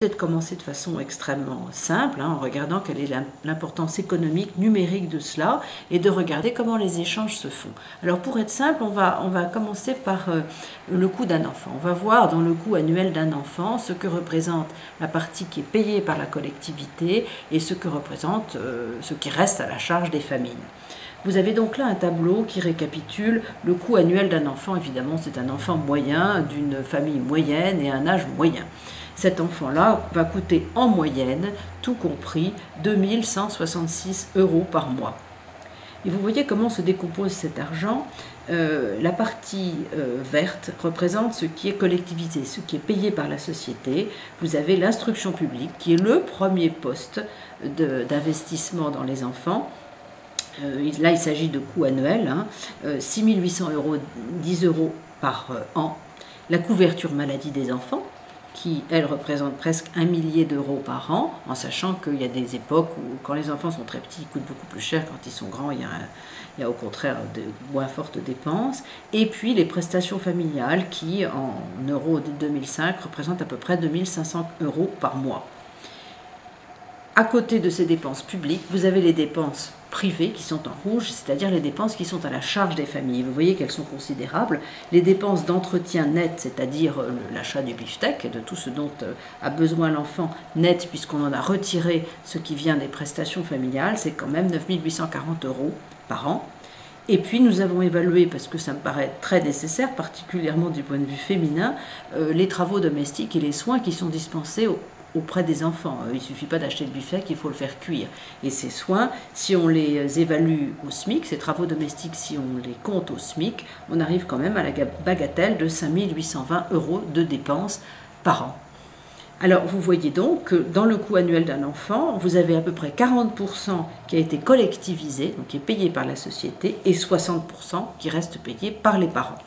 de commencer de façon extrêmement simple, en regardant quelle est l'importance économique, numérique de cela, et de regarder comment les échanges se font. Alors pour être simple, on va commencer par le coût d'un enfant. On va voir dans le coût annuel d'un enfant ce que représente la partie qui est payée par la collectivité et ce que représente ce qui reste à la charge des familles. Vous avez donc là un tableau qui récapitule le coût annuel d'un enfant. Évidemment, c'est un enfant moyen, d'une famille moyenne et un âge moyen. Cet enfant-là va coûter en moyenne, tout compris, 2 166 € par mois. Et vous voyez comment se décompose cet argent. La partie verte représente ce qui est collectivisé, ce qui est payé par la société. Vous avez l'instruction publique qui est le premier poste d'investissement dans les enfants. Là, il s'agit de coûts annuels, 6 800 €, 10 € par an. La couverture maladie des enfants, qui, elle, représente presque 1 millier d'euros par an, en sachant qu'il y a des époques où, quand les enfants sont très petits, ils coûtent beaucoup plus cher. Quand ils sont grands, il y a au contraire de moins fortes dépenses. Et puis les prestations familiales, qui, en euros de 2005, représentent à peu près 2 500 € par mois. À côté de ces dépenses publiques, vous avez les dépenses privées qui sont en rouge, c'est-à-dire les dépenses qui sont à la charge des familles. Vous voyez qu'elles sont considérables. Les dépenses d'entretien net, c'est-à-dire l'achat du beefsteak et de tout ce dont a besoin l'enfant net, puisqu'on en a retiré ce qui vient des prestations familiales, c'est quand même 9 840 € par an. Et puis nous avons évalué, parce que ça me paraît très nécessaire, particulièrement du point de vue féminin, les travaux domestiques et les soins qui sont dispensés auprès des enfants. Il ne suffit pas d'acheter le beefsteak, il faut le faire cuire. Et ces soins, si on les évalue au SMIC, ces travaux domestiques, si on les compte au SMIC, on arrive quand même à la bagatelle de 5 820 € de dépenses par an. Alors vous voyez donc que dans le coût annuel d'un enfant, vous avez à peu près 40% qui a été collectivisé, donc qui est payé par la société, et 60% qui reste payé par les parents.